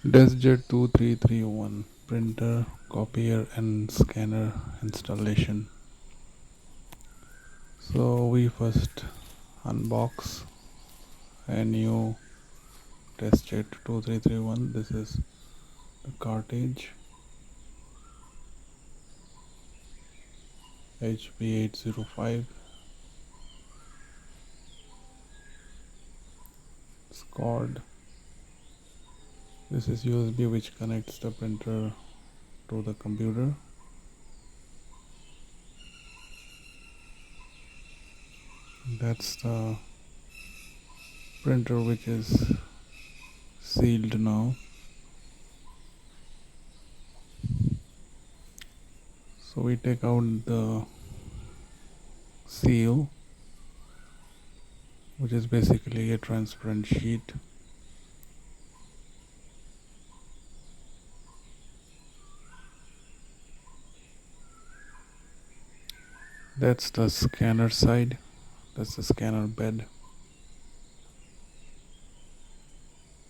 DeskJet 2331 printer, copier and scanner installation. So we first unbox a new DeskJet 2331. This is the cartridge HB805 cord. This is USB which connects the printer to the computer. That's the printer which is sealed now. So we take out the seal, which is basically a transparent sheet. That's the scanner side. That's the scanner bed.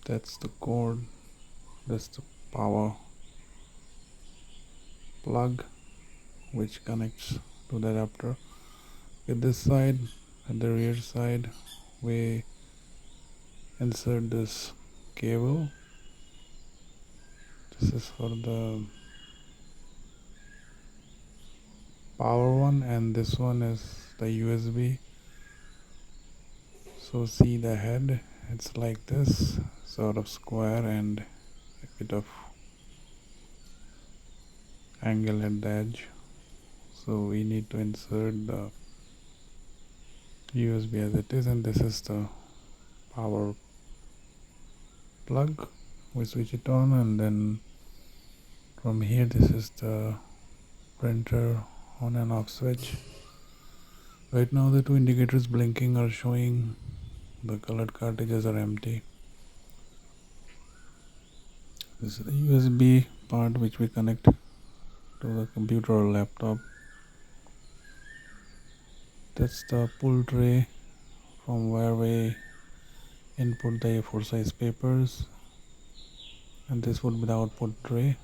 That's the cord. That's the power plug which connects to the adapter. At this side, at the rear side, we insert this cable. This is for the power one, and this one is the USB. So see the head, it's like this, sort of square and a bit of angle at the edge. So we need to insert the USB as it is, and this is the power plug. We switch it on, and then from here this is the printer on and off switch. Right now the two indicators blinking are showing the colored cartridges are empty. This is the USB part which we connect to the computer or laptop. That's the pull tray from where we input the A4 size papers, and this would be the output tray.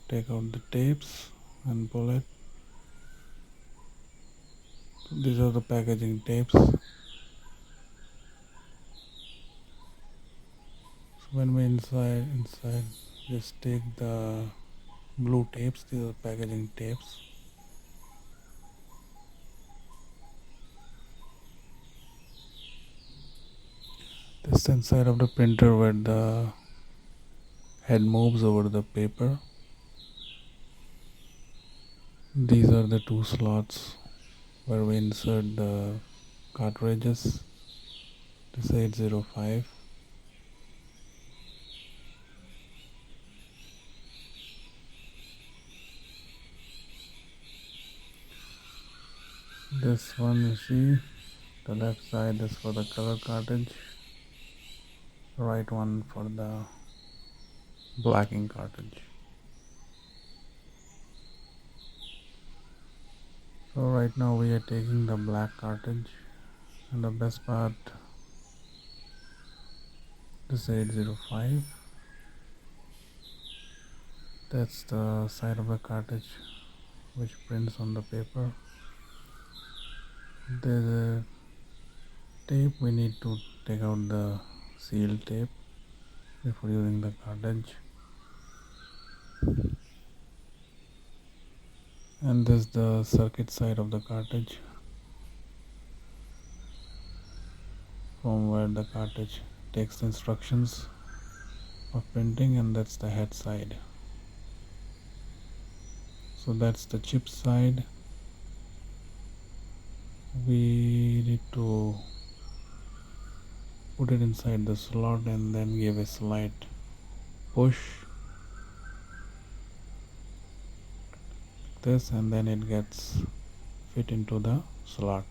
Take out the tapes and pull it. These are the packaging tapes. So when we inside just take the blue tapes. These are packaging tapes. This is inside of the printer where the head moves over the paper. These are the two slots where we insert the cartridges. This is 805. This one you see, the left side is for the color cartridge, right one for the black ink cartridge. So right now we are taking the black cartridge, and the best part, this 805. That's the side of the cartridge which prints on the paper. There's a tape. We need to take out the seal tape before using the cartridge. And this is the circuit side of the cartridge, from where the cartridge takes the instructions of printing, and that's the head side. So that's the chip side. We need to put it inside the slot and then give a slight push like this, and then it gets fit into the slot.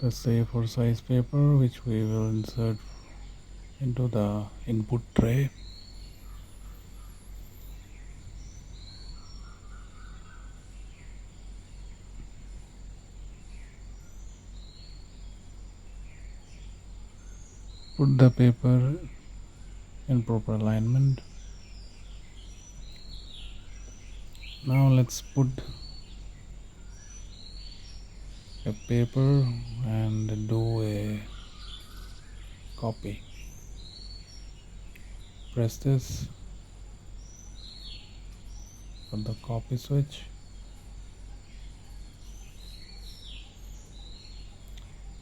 That's the A4 size paper which we will insert into the input tray. Put the paper in proper alignment. Now let's put a paper and do a copy. Press this for the copy switch.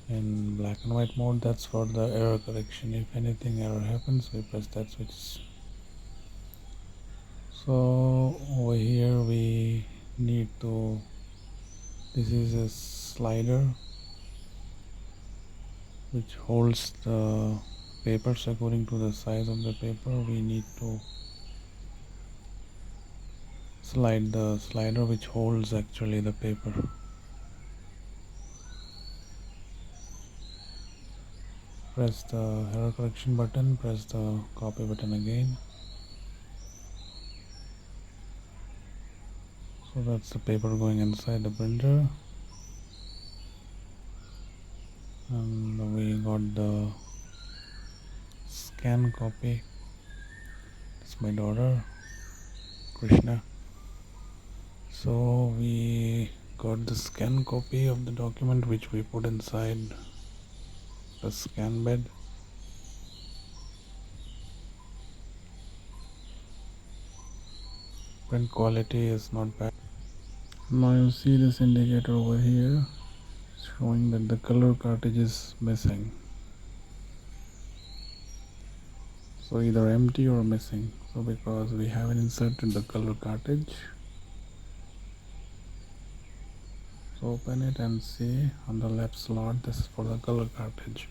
In black and white mode, that's for the error correction. If anything error happens, we press that switch. So over here we need to, this is a slider which holds the papers according to the size of the paper. We need to slide the slider which holds actually the paper. Press the error correction button, press the copy button again. So that's the paper going inside the printer. And we got the scan copy. It's my daughter, Krishna. So we got the scan copy of the document which we put inside the scan bed. Print quality is not bad. Now you see this indicator over here showing that the color cartridge is missing. So either empty or missing. So because we haven't inserted the color cartridge, so open it and see on the left slot, this is for the color cartridge.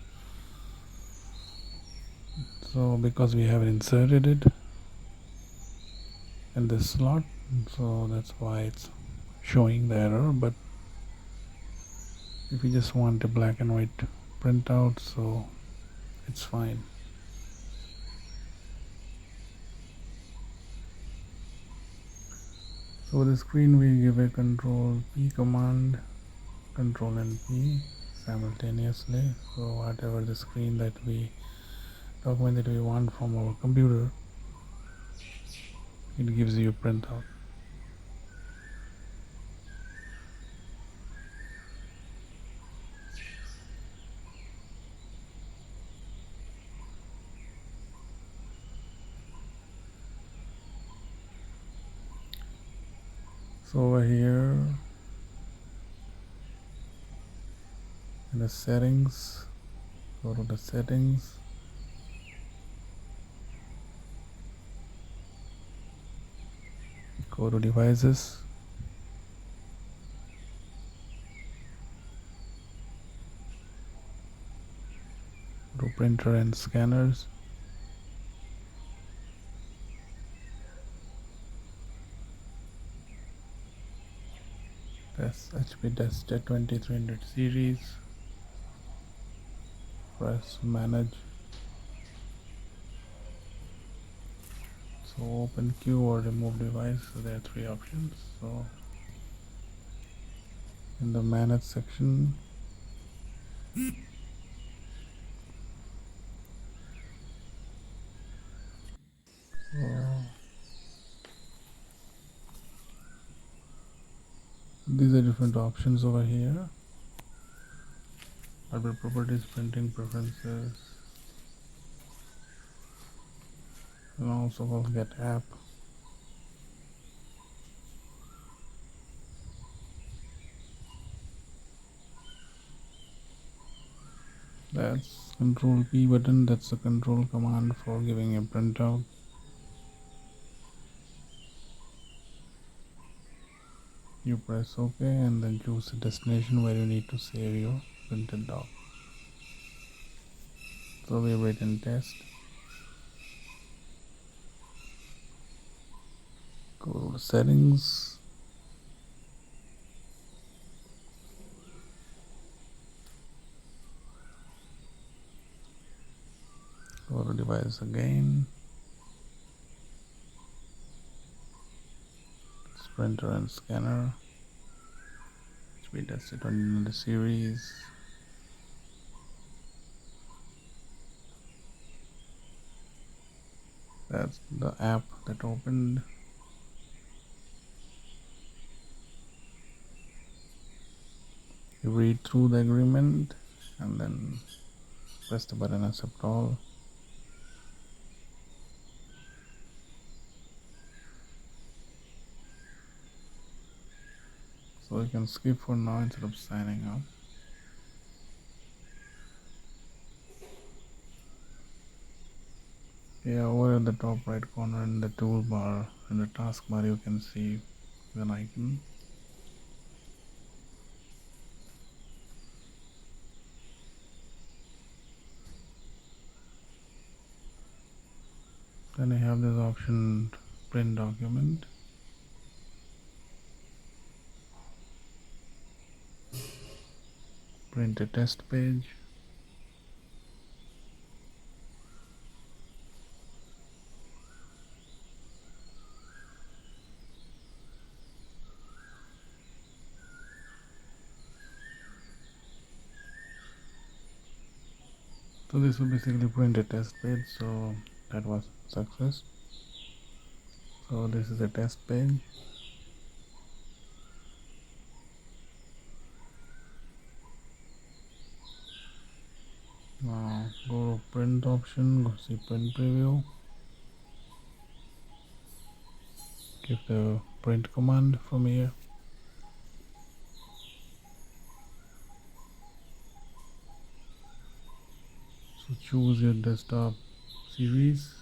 So because we haven't inserted it in this slot, so that's why it's showing the error. But if you just want a black and white printout, so it's fine. So the screen we give a control P command, control and P simultaneously. So whatever the screen that we document that we want from our computer, it gives you a printout. So over here in the settings, go to the settings, go to devices, go to printer and scanners, that's HP Desktop 2300 series. Press manage. So open queue or remove device. So there are three options. So in the manage section, these are different options over here. Hardware properties, printing preferences, and also we'll get app. That's control P button, that's the control command for giving a printout. You press OK and then choose a destination where you need to save your printed doc. So we wait and test. Go to settings. Go to device again. Printer and scanner. HP Desktop 2000 series. That's the app that opened. You read through the agreement and then press the button accept all. So you can skip for now instead of signing up. Yeah, over at the top right corner in the toolbar, in the taskbar, you can see an icon. Then you have this option print document. Print a test page. So this will basically print a test page. So that was success. So this is a test page. Now go to print option, go see print preview. Give the print command from here. So choose your desktop series.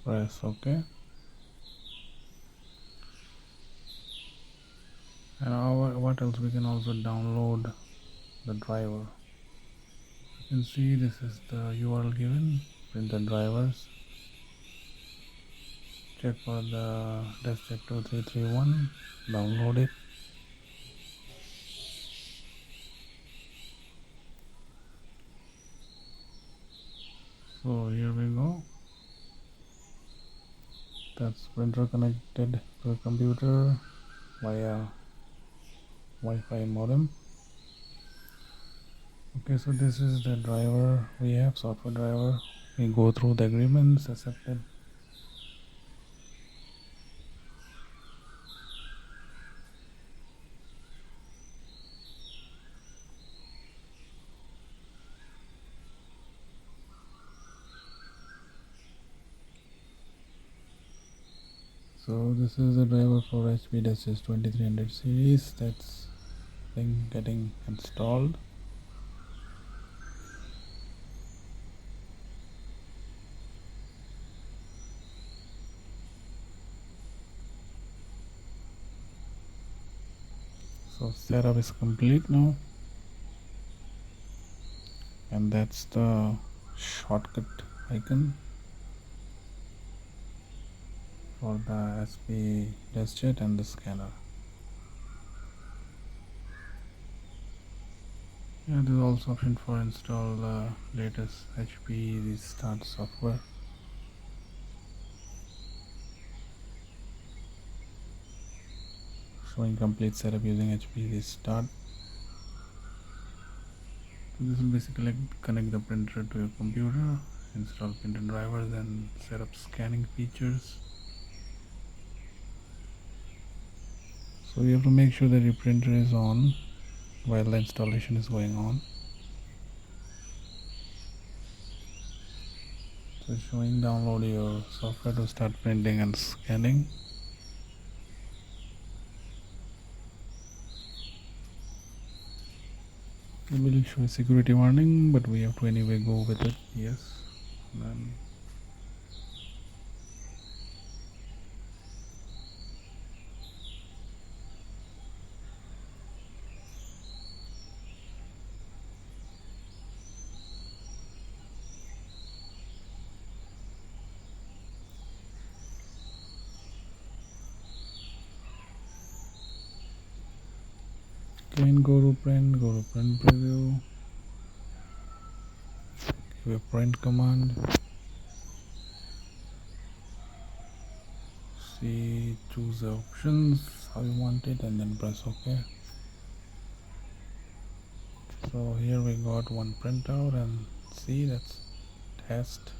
Press OK. And what else, we can also download the driver. You can see this is the URL given. Print the drivers. Check for the desktop 2331. Download it. So here we go. That's printer connected to a computer via Wi-Fi modem. Okay, so this is the driver we have, software driver. We go through the agreements, accepted. So this is the driver for HP Desys 2300 series. That's thing getting installed. So setup is complete now, and that's the shortcut icon for the SP desktop and the scanner. Yeah, there's also option for install the latest HP restart software. Showing complete setup using HP restart. So this will basically connect the printer to your computer, install printer drivers, and set up scanning features. So you have to make sure that your printer is on while the installation is going on. So showing download your software to start printing and scanning. It will show a security warning, but we have to anyway go with it. Yes. Then again go to print preview, give a print command, see, choose the options how you want it, and then press OK. So here we got one printout, and see, that's test.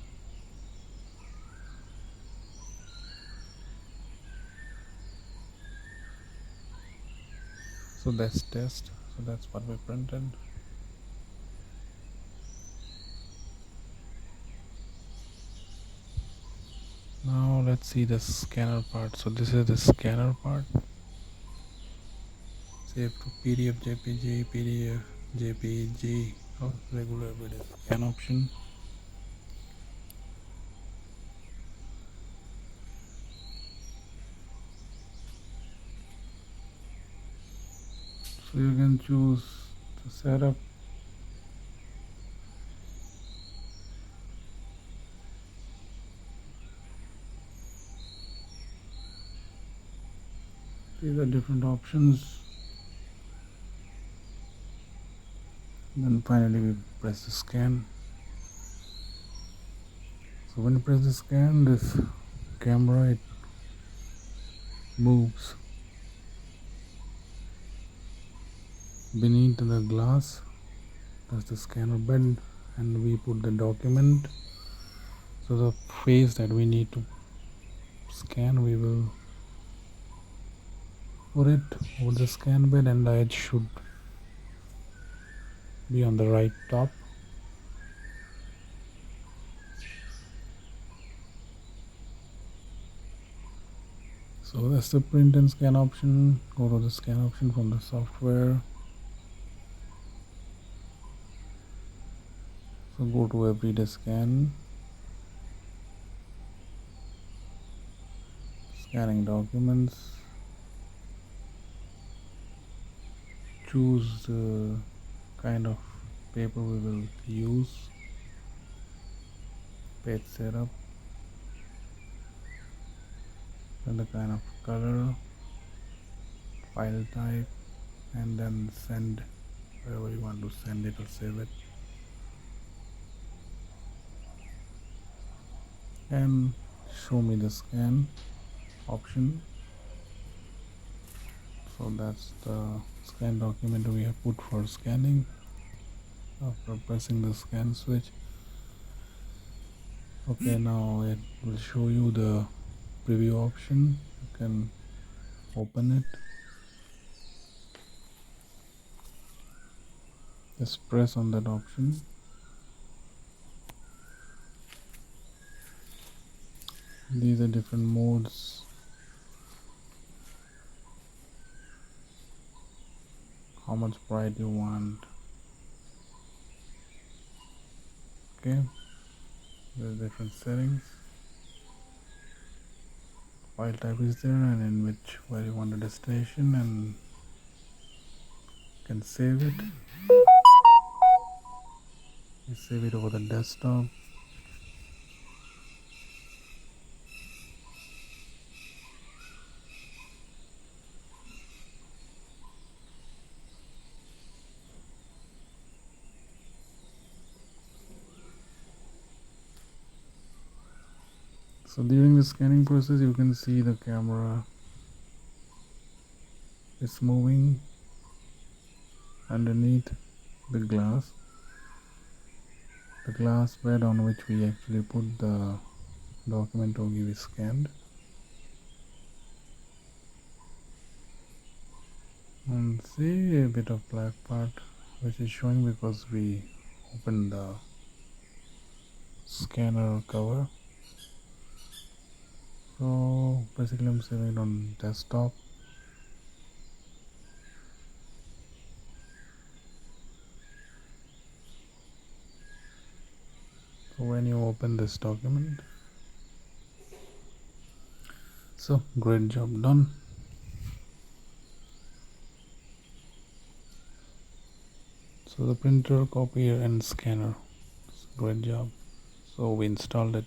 So that's test. So that's what we printed. Now let's see the scanner part. So this is the scanner part. Save to PDF, JPG, PDF, JPG, or regular video scan option. So you can choose the setup. These are different options. Then finally we press the scan. So when you press the scan, this camera, it moves beneath the glass. That's the scanner bed, and we put the document. So the face that we need to scan, we will put it over the scan bed, and the edge should be on the right top. So that's the print and scan option. Go to the scan option from the software. So go to everyday scan, scanning documents, choose the kind of paper we will use, page setup, and the kind of color, file type, and then send wherever you want to send it or save it. And show me the scan option. So that's the scan document we have put for scanning. After pressing the scan switch, okay, now it will show you the preview option. You can open it, just press on that option. These are different modes. How much bright you want. Okay, there's different settings. File type is there, and in which where you want the destination, and you can save it. You save it over the desktop. So during the scanning process, you can see the camera is moving underneath the glass bed on which we actually put the document to be scanned. And see a bit of black part which is showing because we opened the scanner cover. So basically I'm saving it on desktop. So when you open this document, so great job done. So the printer, copier and scanner, great job. So we installed it.